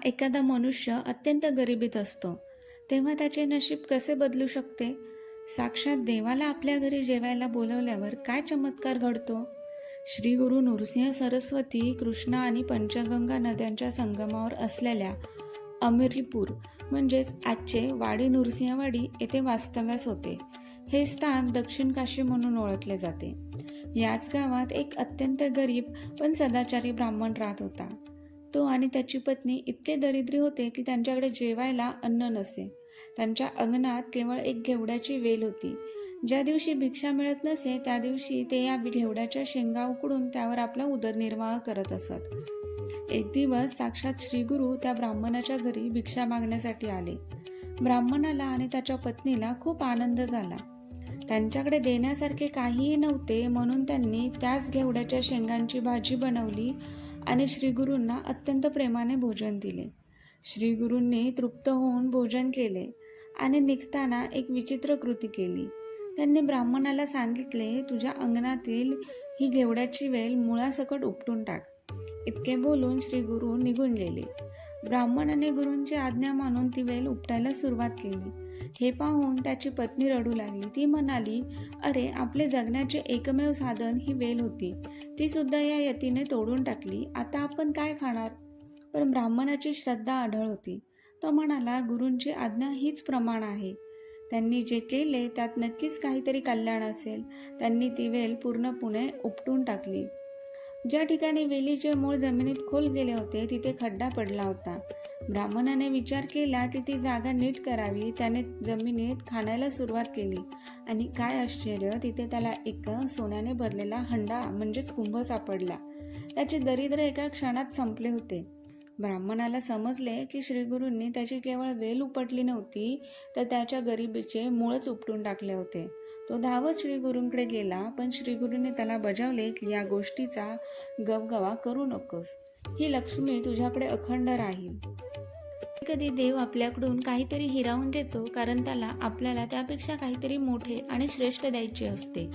एखादा मनुष्य अत्यंत गरिबीत असतो तेव्हा त्याचे नशीब कसे बदलू शकते? साक्षात देवाला आपल्या घरी जेवायला बोलवल्यावर काय चमत्कार घडतो? श्री गुरु नृसिंह सरस्वती कृष्णा आणि पंचगंगा नद्यांच्या संगमावर असलेल्या अमिरीपूर म्हणजेच आजचे वाडी नृसिंहवाडी येथे वास्तव्यास होते. हे स्थान दक्षिण काशी म्हणून ओळखले जाते. याच गावात एक अत्यंत गरीब पण सदाचारी ब्राह्मण राहत होता. तो आणि त्याची पत्नी इतके दरिद्री होते की त्यांच्याकडे जेवायला अन्न नसे. त्यांच्या अंगणात केवळ एक घेवड्याची वेल होती. ज्या दिवशी भिक्षा मिळत नसे त्या दिवशी ते या घेवड्याच्या शेंगा उकडून त्यावर आपला उदरनिर्वाह करत असत. एक दिवस साक्षात श्रीगुरु त्या ब्राह्मणाच्या घरी भिक्षा मागण्यासाठी आले. ब्राह्मणाला आणि त्याच्या पत्नीला खूप आनंद झाला. त्यांच्याकडे देण्यासारखे काहीही नव्हते, म्हणून त्यांनी त्याच घेवड्याच्या शेंगांची भाजी बनवली आणि श्रीगुरूंना अत्यंत प्रेमाने भोजन दिले. श्रीगुरूंनी तृप्त होऊन भोजन केले आणि निघताना एक विचित्र कृती केली. त्यांनी ब्राह्मणाला सांगितले, तुझ्या अंगणातील ही घेवड्याची वेल मुळासकट उपटून टाक. इतके बोलून श्री गुरु निघून गेले. ब्राह्मणाने गुरूंची आज्ञा मानून ती वेल उपटायला सुरुवात केली. हे पाहून त्याची पत्नी रडू लागली. ती म्हणाली, अरे, आपले जगण्याचे एकमेव साधन ही वेल होती, ती सुद्धा या यतीने तोडून टाकली. आता आपण काय खाणार? पण ब्राह्मणाची श्रद्धा अढळ होती. तो म्हणाला, गुरूंची आज्ञा हीच प्रमाण आहे. त्यांनी जे केले त्यात नक्कीच काहीतरी कल्याण असेल. त्यांनी ती वेल पूर्णपणे उपटून टाकली. ज्या ठिकाणी वेलीचे मूळ जमिनीत खोल गेले होते तिथे खड्डा पडला होता. ब्राह्मणाने विचार केला की ती जागा नीट करावी. त्याने जमिनीत खाणायला सुरुवात केली आणि काय आश्चर्य, तिथे त्याला एक सोन्याने भरलेला हंडा म्हणजेच कुंभ सापडला. त्याचे दरिद्र एका क्षणात संपले होते. ब्राह्मणाला समजले की श्रीगुरूंनी त्याची केवळ वेल उपटली नव्हती, तर त्याच्या गरिबीचे मूळच उपटून टाकले होते. तो धावत श्रीगुरूंकडे गेला, पण श्रीगुरूंनी त्याला बजावले की या गोष्टीचा गवगवा करू नकोस. ही लक्ष्मी तुझ्याकडे अखंड राहील. कधी देव आपल्याकडून काहीतरी हिरावून घेतो, कारण त्याला आपल्याला त्यापेक्षा काहीतरी मोठे आणि श्रेष्ठ द्यायचे असते.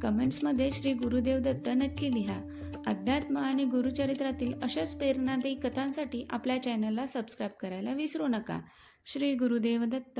कमेंट्समध्ये श्री गुरुदेव दत्त नक्की लिहा. अध्यात्म आणि गुरुचरित्रातील अशाच प्रेरणादायी कथांसाठी आपल्या चॅनलला सबस्क्राईब करायला विसरू नका. श्री गुरुदेव दत्त.